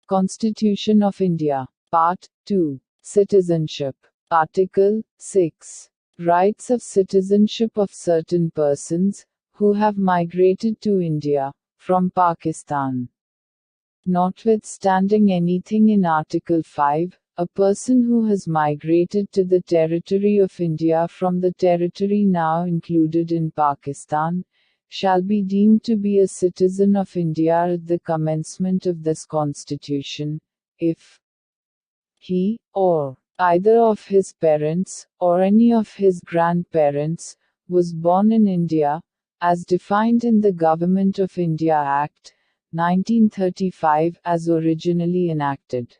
Constitution of India. Part 2. Citizenship. Article 6. Rights of citizenship of certain persons who have migrated to India from Pakistan. Notwithstanding anything in Article 5, a person who has migrated to the territory of India from the territory now included in Pakistan shall be deemed to be a citizen of India at the commencement of this Constitution, if he, or either of his parents, or any of his grandparents, was born in India, as defined in the Government of India Act, 1935 as originally enacted.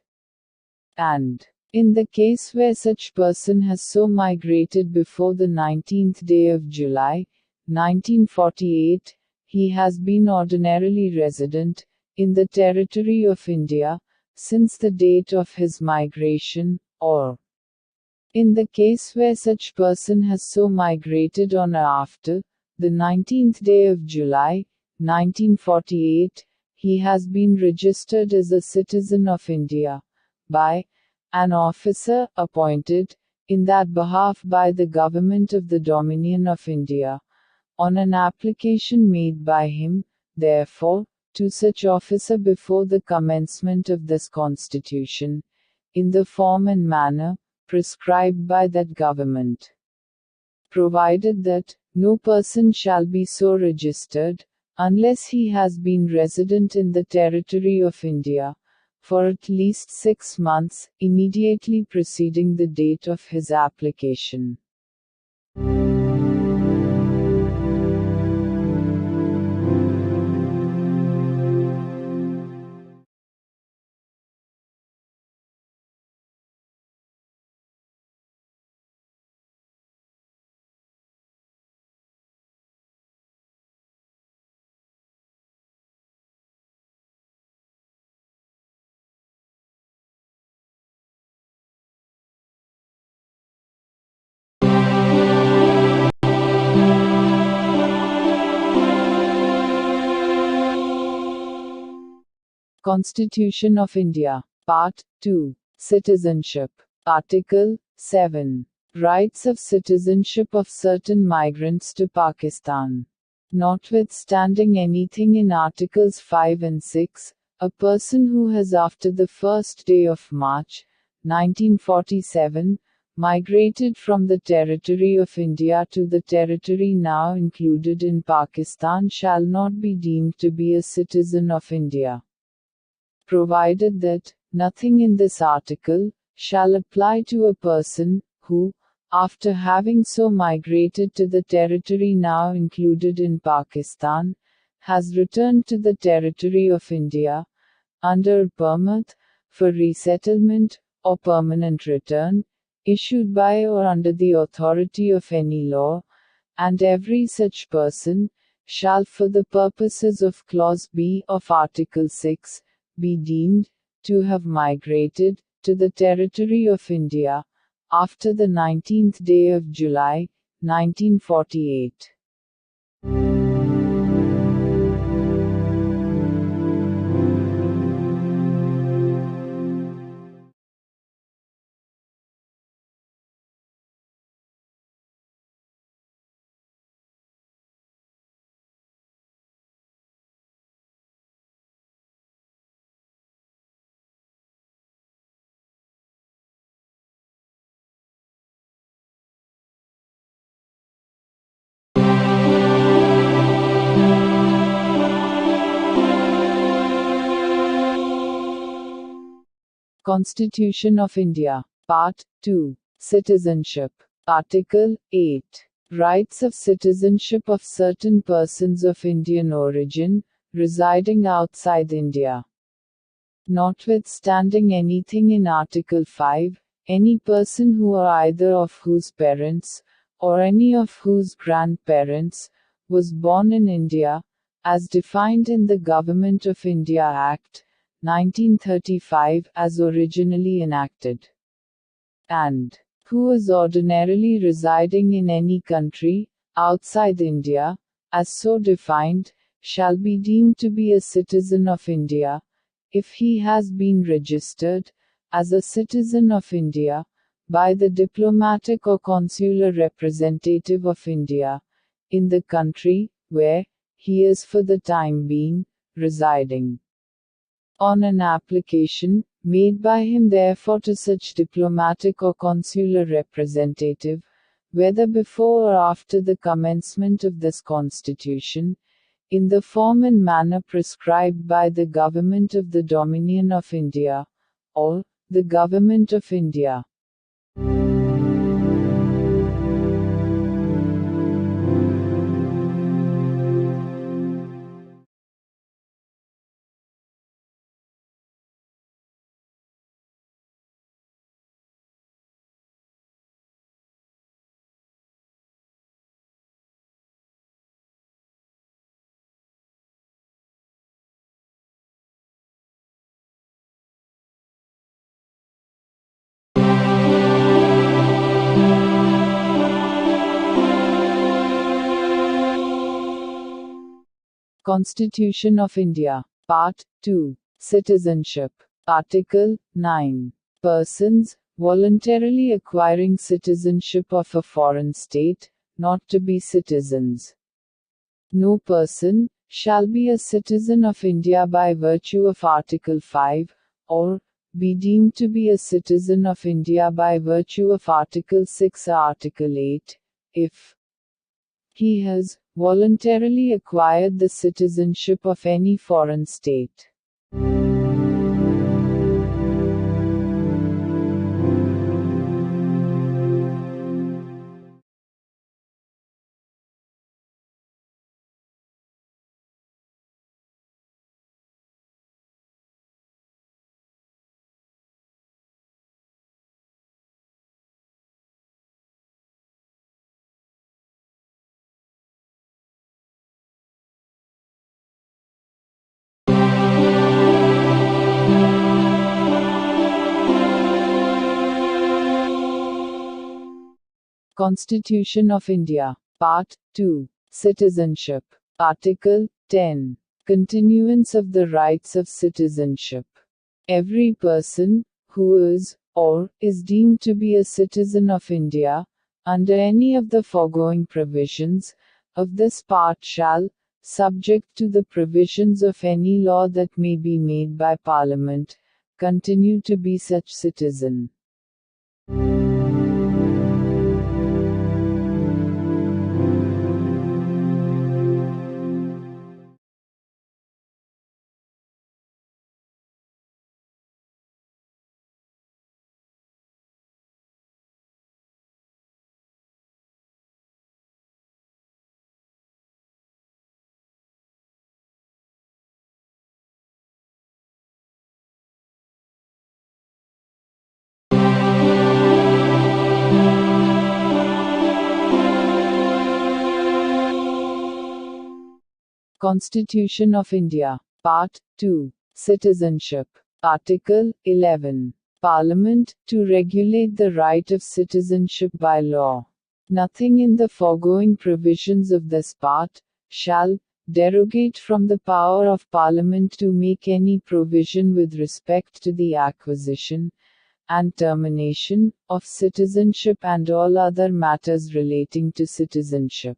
And, in the case where such person has so migrated before the 19th day of July, 1948, he has been ordinarily resident in the territory of India since the date of his migration, or in the case where such person has so migrated on or after the 19th day of July, 1948, he has been registered as a citizen of India by an officer appointed in that behalf by the Government of the Dominion of India, on an application made by him, therefore, to such officer before the commencement of this Constitution, in the form and manner prescribed by that government. Provided that no person shall be so registered, unless he has been resident in the territory of India for at least 6 months, immediately preceding the date of his application. Constitution of India. Part 2. Citizenship. Article 7. Rights of citizenship of certain migrants to Pakistan. Notwithstanding anything in Articles 5 and 6, a person who has after the first day of March, 1947, migrated from the territory of India to the territory now included in Pakistan shall not be deemed to be a citizen of India. Provided that nothing in this article shall apply to a person who, after having so migrated to the territory now included in Pakistan, has returned to the territory of India, under a permit for resettlement or permanent return, issued by or under the authority of any law, and every such person shall for the purposes of Clause B of Article 6, be deemed to have migrated to the territory of India after the 19th day of July, 1948. Constitution of India. Part 2. Citizenship. Article 8. Rights of citizenship of certain persons of Indian origin, residing outside India. Notwithstanding anything in Article 5, any person who or either of whose parents, or any of whose grandparents, was born in India, as defined in the Government of India Act, 1935 as originally enacted, and who is ordinarily residing in any country outside India, as so defined, shall be deemed to be a citizen of India, if he has been registered as a citizen of India by the diplomatic or consular representative of India in the country where he is for the time being residing. On an application made by him therefore to such diplomatic or consular representative, whether before or after the commencement of this Constitution, in the form and manner prescribed by the Government of the Dominion of India, or the Government of India. Constitution of India. Part 2. Citizenship. Article 9. Persons, voluntarily acquiring citizenship of a foreign state, not to be citizens. No person shall be a citizen of India by virtue of Article 5, or be deemed to be a citizen of India by virtue of Article 6 or Article 8, if he has voluntarily acquired the citizenship of any foreign state. Constitution of India. Part 2. Citizenship. Article 10. Continuance of the rights of citizenship. Every person who is, or is deemed to be a citizen of India, under any of the foregoing provisions of this part shall, subject to the provisions of any law that may be made by Parliament, continue to be such citizen. Constitution of India. Part 2. Citizenship. Article 11. Parliament, to regulate the right of citizenship by law. Nothing in the foregoing provisions of this part shall derogate from the power of Parliament to make any provision with respect to the acquisition and termination of citizenship and all other matters relating to citizenship.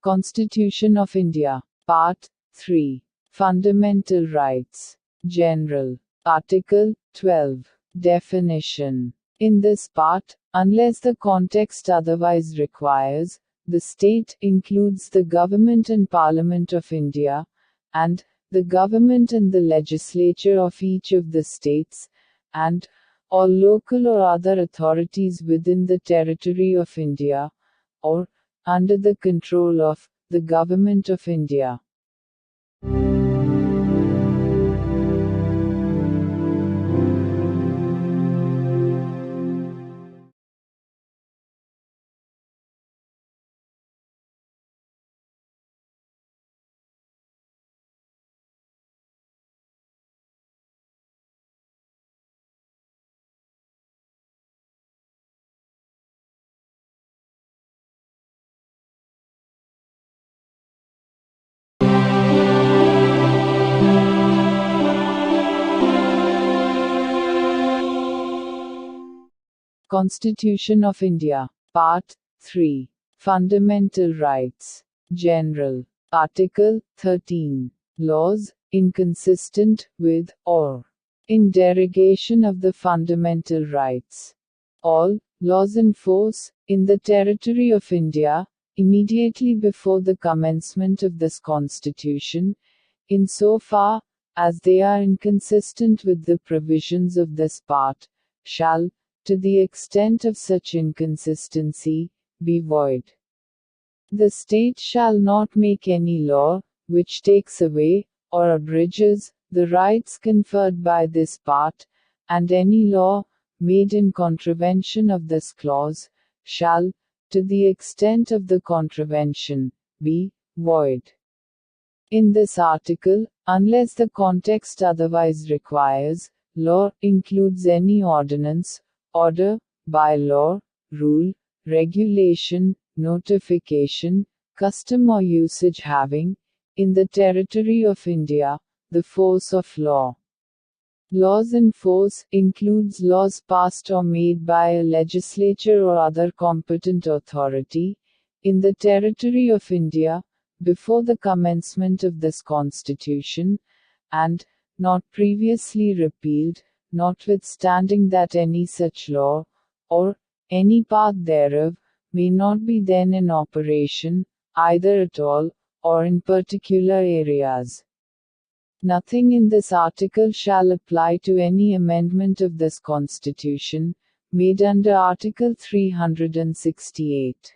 Constitution of India. Part 3. Fundamental Rights. General. Article 12. Definition. In this part, unless the context otherwise requires, the state includes the Government and Parliament of India, and the Government and the legislature of each of the states, and all local or other authorities within the territory of India, or under the control of the Government of India. Constitution of India. Part 3. Fundamental Rights. General. Article 13. Laws, inconsistent with, or in derogation of the fundamental rights. All laws in force, in the territory of India, immediately before the commencement of this Constitution, insofar as they are inconsistent with the provisions of this part, shall, to the extent of such inconsistency, be void. The state shall not make any law, which takes away, or abridges, the rights conferred by this part, and any law, made in contravention of this clause, shall, to the extent of the contravention, be void. In this article, unless the context otherwise requires, law includes any ordinance, order, by-law, rule, regulation, notification, custom or usage having, in the territory of India, the force of law. Laws in force includes laws passed or made by a legislature or other competent authority, in the territory of India, before the commencement of this Constitution, and, not previously repealed, notwithstanding that any such law, or any part thereof, may not be then in operation, either at all, or in particular areas. Nothing in this article shall apply to any amendment of this Constitution, made under Article 368.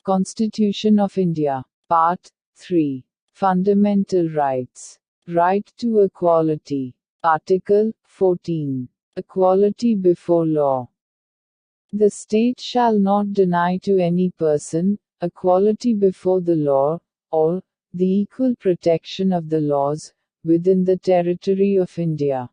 Constitution of India. Part 3. Fundamental Rights. Right to equality. Article 14. Equality before law. The state shall not deny to any person equality before the law, or the equal protection of the laws within the territory of India.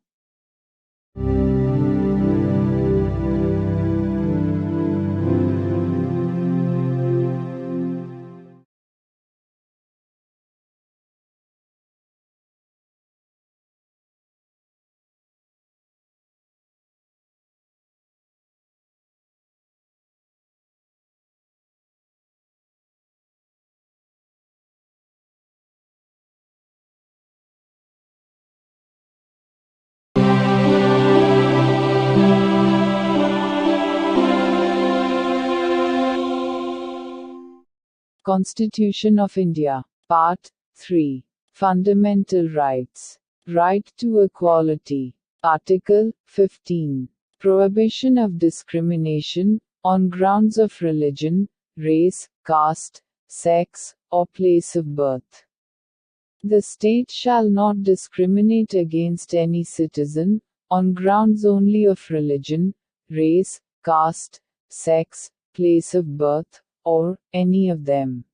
Constitution of India. Part 3. Fundamental Rights. Right to equality. Article 15. Prohibition of discrimination, on grounds of religion, race, caste, sex, or place of birth. The state shall not discriminate against any citizen, on grounds only of religion, race, caste, sex, place of birth, or any of them.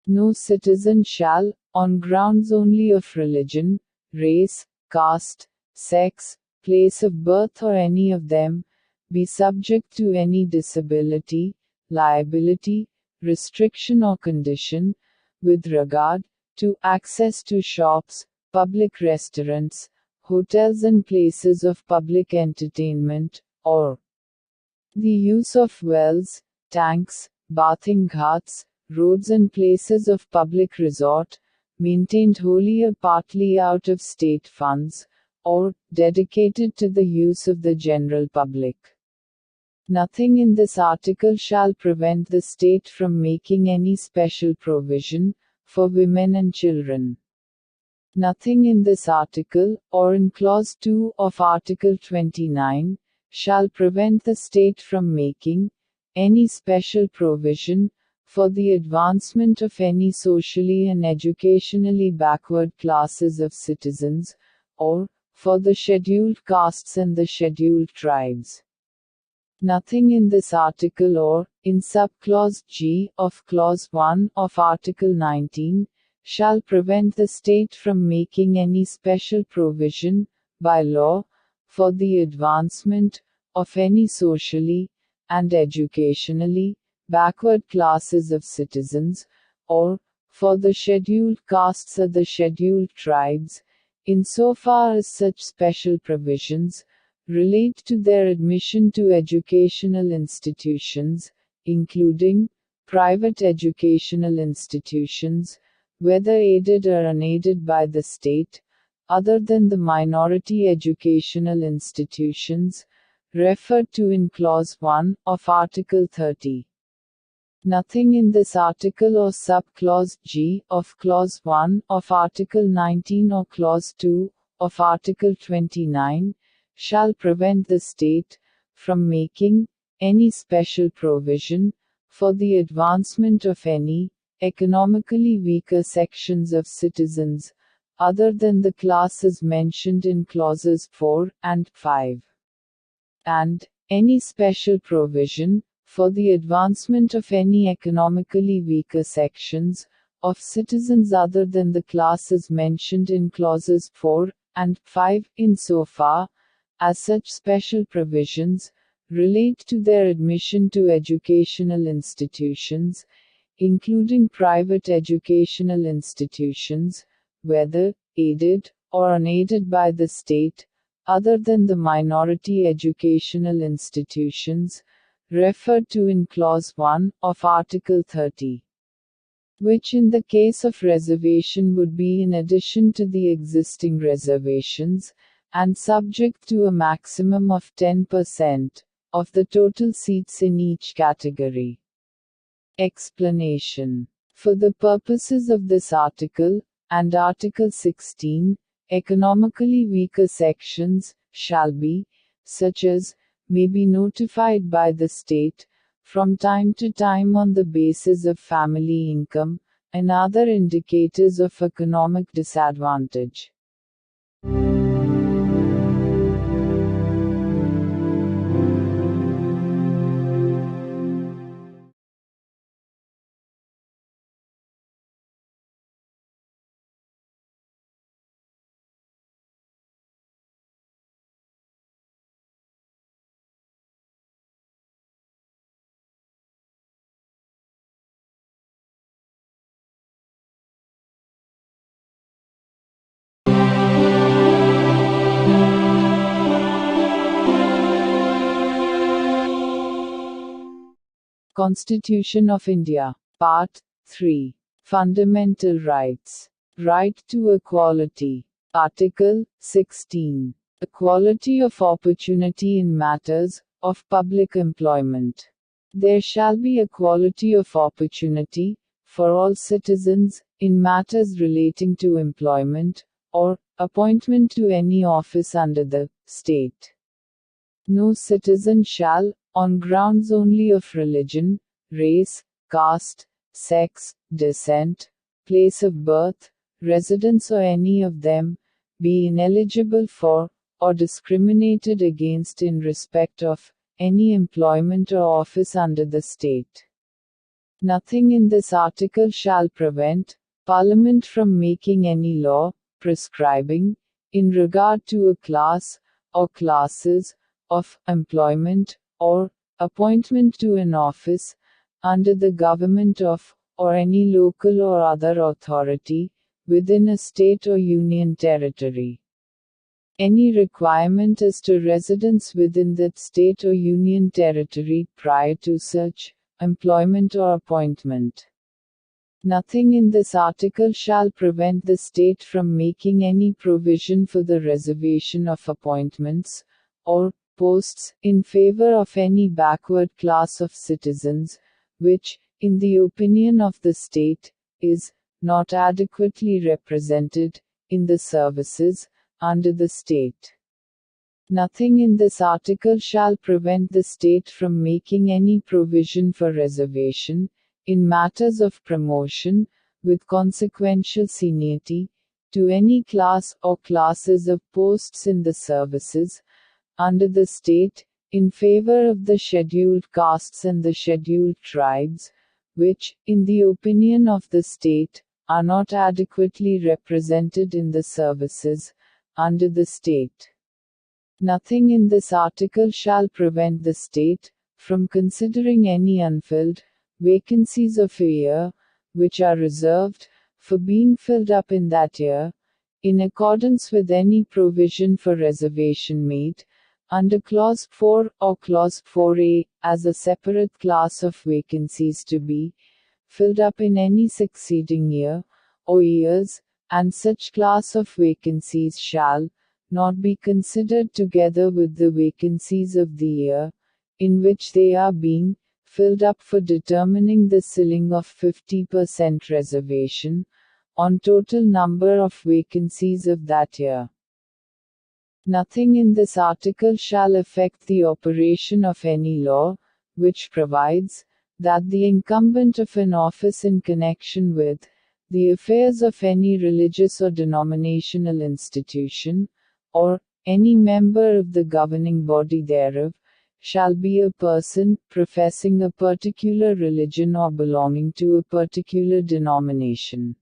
No citizen shall, on grounds only of religion, race, caste, sex, place of birth or any of them, be subject to any disability, liability, restriction or condition, with regard to access to shops, public restaurants, hotels and places of public entertainment, or the use of wells, tanks, bathing ghats, roads and places of public resort, maintained wholly or partly out of state funds, or dedicated to the use of the general public. Nothing in this article shall prevent the state from making any special provision for women and children. Nothing in this article, or in Clause 2 of Article 29, shall prevent the state from making any special provision for the advancement of any socially and educationally backward classes of citizens, or for the scheduled castes and the scheduled tribes. Nothing in this article or, in subclause G of Clause 1 of Article 19, shall prevent the state from making any special provision, by law, for the advancement of any socially and educationally backward classes of citizens, or for the scheduled castes or the scheduled tribes, insofar as such special provisions relate to their admission to educational institutions, including private educational institutions, whether aided or unaided by the state, other than the minority educational institutions referred to in Clause 1 of Article 30. Nothing in this article or subclause G of Clause 1 of Article 19 or Clause 2 of Article 29 shall prevent the state from making any special provision for the advancement of any economically weaker sections of citizens, other than the classes mentioned in clauses 4 and 5. And any special provision for the advancement of any economically weaker sections of citizens other than the classes mentioned in clauses 4 and 5, insofar as such special provisions relate to their admission to educational institutions, including private educational institutions, whether aided or unaided by the state, other than the minority educational institutions referred to in Clause 1 of Article 30. Which in the case of reservation would be in addition to the existing reservations, and subject to a maximum of 10% of the total seats in each category. Explanation. For the purposes of this article, and Article 16, economically weaker sections shall be, such as may be notified by the state, from time to time on the basis of family income, and other indicators of economic disadvantage. Constitution of India. Part 3. Fundamental Rights. Right to equality. Article 16. Equality of opportunity in matters of public employment. There shall be equality of opportunity for all citizens in matters relating to employment or appointment to any office under the state. No citizen shall, on grounds only of religion, race, caste, sex, descent, place of birth, residence or any of them, be ineligible for, or discriminated against in respect of, any employment or office under the state. Nothing in this article shall prevent Parliament from making any law, prescribing, in regard to a class, or classes, of employment, or appointment to an office, under the government of, or any local or other authority, within a state or union territory. any requirement as to residence within that state or union territory prior to such employment or appointment. Nothing in this article shall prevent the state from making any provision for the reservation of appointments or posts in favor of any backward class of citizens, which, in the opinion of the state, is not adequately represented in the services under the state. Nothing in this article shall prevent the state from making any provision for reservation, in matters of promotion, with consequential seniority, to any class or classes of posts in the services under the state, in favor of the scheduled castes and the scheduled tribes, which, in the opinion of the state, are not adequately represented in the services under the state. Nothing in this article shall prevent the state from considering any unfilled vacancies of a year, which are reserved for being filled up in that year, in accordance with any provision for reservation made under Clause 4 or Clause 4a, as a separate class of vacancies to be filled up in any succeeding year or years, and such class of vacancies shall not be considered together with the vacancies of the year in which they are being filled up for determining the ceiling of 50% reservation on total number of vacancies of that year. Nothing in this article shall affect the operation of any law which provides that the incumbent of an office in connection with the affairs of any religious or denominational institution, or any member of the governing body thereof, shall be a person professing a particular religion or belonging to a particular denomination.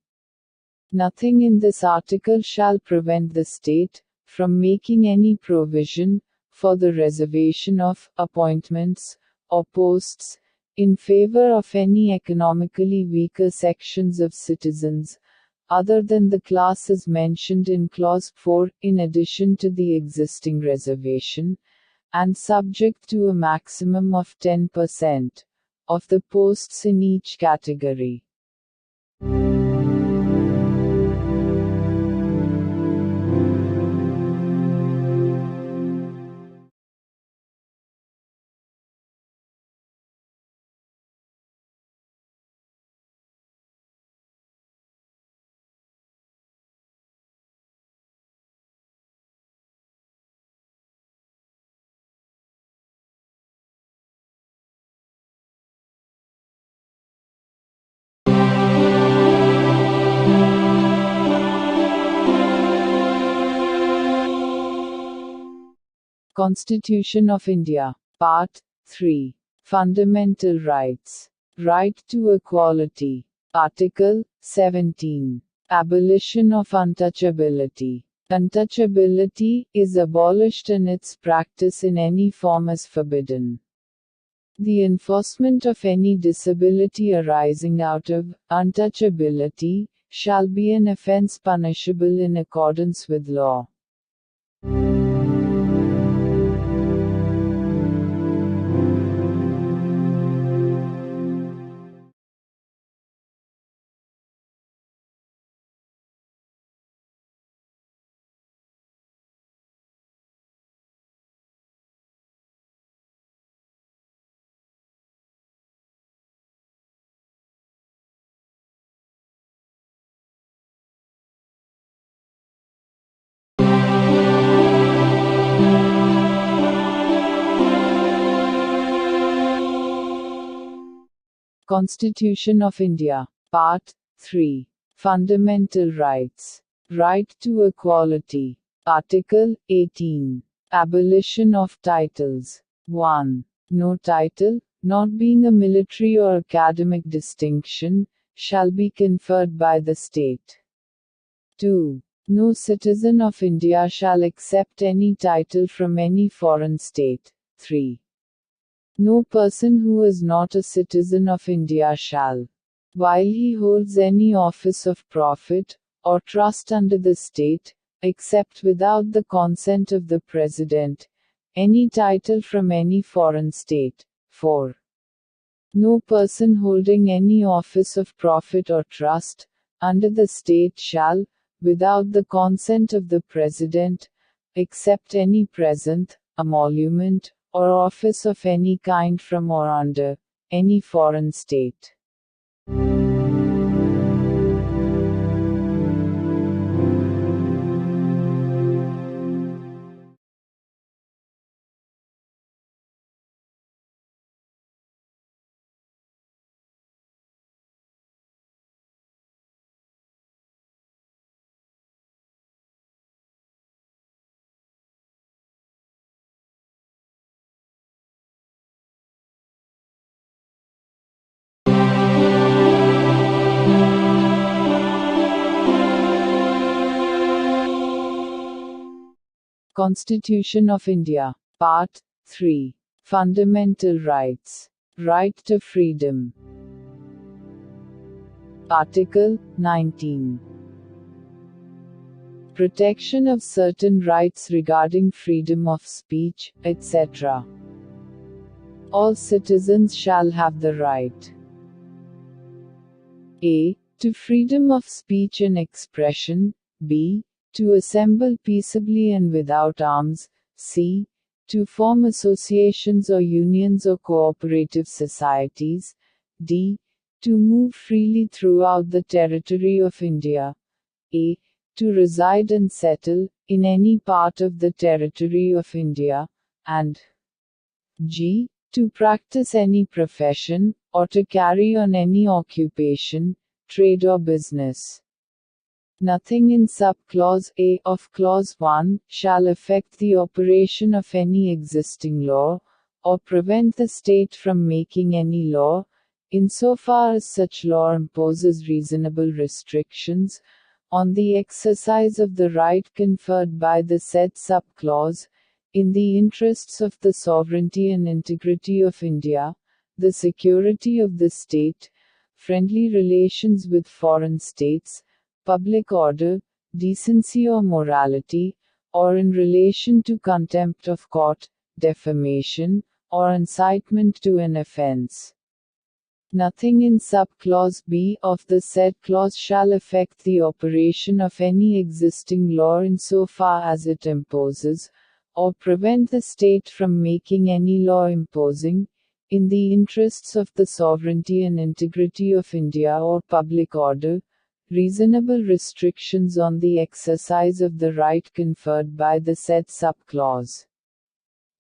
Nothing in this article shall prevent the state from making any provision for the reservation of appointments or posts in favor of any economically weaker sections of citizens, other than the classes mentioned in Clause 4, in addition to the existing reservation, and subject to a maximum of 10% of the posts in each category. Constitution of India. Part 3. Fundamental Rights. Right to equality. Article 17. Abolition of untouchability. Untouchability is abolished and its practice in any form is forbidden. The enforcement of any disability arising out of untouchability shall be an offense punishable in accordance with law. Constitution of India. Part 3. Fundamental Rights. Right to equality. Article 18. Abolition of titles. 1. No title, not being a military or academic distinction, shall be conferred by the state. 2. No citizen of India shall accept any title from any foreign state. 3. No person who is not a citizen of India shall, while he holds any office of profit or trust under the state, except without the consent of the President, any title from any foreign state. 4. No person holding any office of profit or trust, under the state shall, without the consent of the President, accept any present, emolument, or office of any kind from or under any foreign state. Constitution of India. Part 3. Fundamental Rights. Right to freedom. Article 19. Protection of certain rights regarding freedom of speech, etc. All citizens shall have the right a. to freedom of speech and expression, b. to assemble peaceably and without arms, c. to form associations or unions or cooperative societies, d. to move freely throughout the territory of India, a. to reside and settle, in any part of the territory of India, and g. to practice any profession, or to carry on any occupation, trade or business. Nothing in sub-clause A of clause 1 shall affect the operation of any existing law, or prevent the state from making any law, insofar as such law imposes reasonable restrictions on the exercise of the right conferred by the said sub-clause, in the interests of the sovereignty and integrity of India, the security of the state, friendly relations with foreign states, public order, decency or morality, or in relation to contempt of court, defamation, or incitement to an offense. Nothing in sub-clause B of the said clause shall affect the operation of any existing law insofar as it imposes, or prevent the state from making any law imposing, in the interests of the sovereignty and integrity of India or public order, reasonable restrictions on the exercise of the right conferred by the said sub-clause.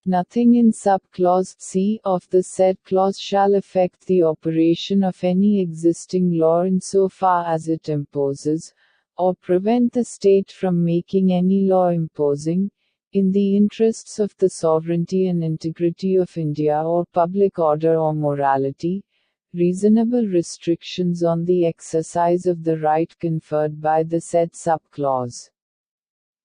Nothing in sub-clause C of the said clause shall affect the operation of any existing law insofar as it imposes, or prevent the state from making any law imposing, in the interests of the sovereignty and integrity of India or public order or morality, reasonable restrictions on the exercise of the right conferred by the said sub-clause.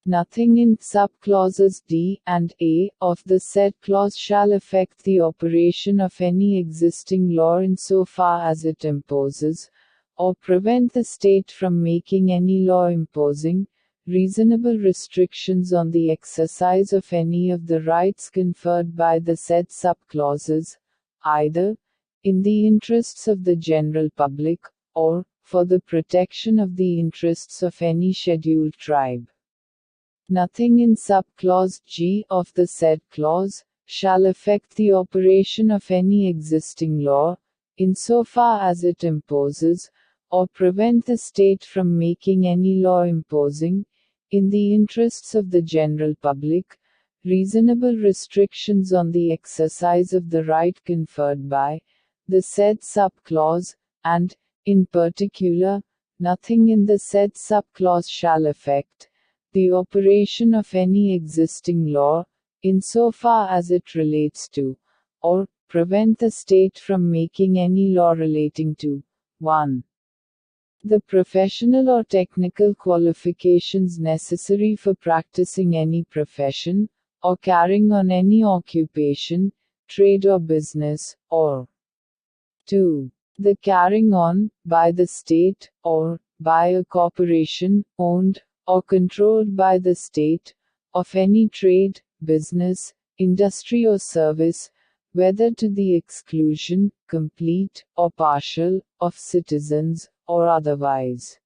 Nothing in sub-clauses D and A of the said clause shall affect the operation of any existing law insofar as it imposes, or prevent the state from making any law imposing, reasonable restrictions on the exercise of any of the rights conferred by the said sub-clauses, either in the interests of the general public, or for the protection of the interests of any scheduled tribe. Nothing in sub-clause G of the said clause shall affect the operation of any existing law, insofar as it imposes, or prevent the state from making any law imposing, in the interests of the general public, reasonable restrictions on the exercise of the right conferred by the said sub-clause, and, in particular, nothing in the said sub-clause shall affect the operation of any existing law, insofar as it relates to, or prevent the state from making any law relating to 1. The professional or technical qualifications necessary for practicing any profession, or carrying on any occupation, trade or business, or 2. The carrying on, by the state, or by a corporation, owned, or controlled by the state, of any trade, business, industry or service, whether to the exclusion, complete, or partial, of citizens, or otherwise.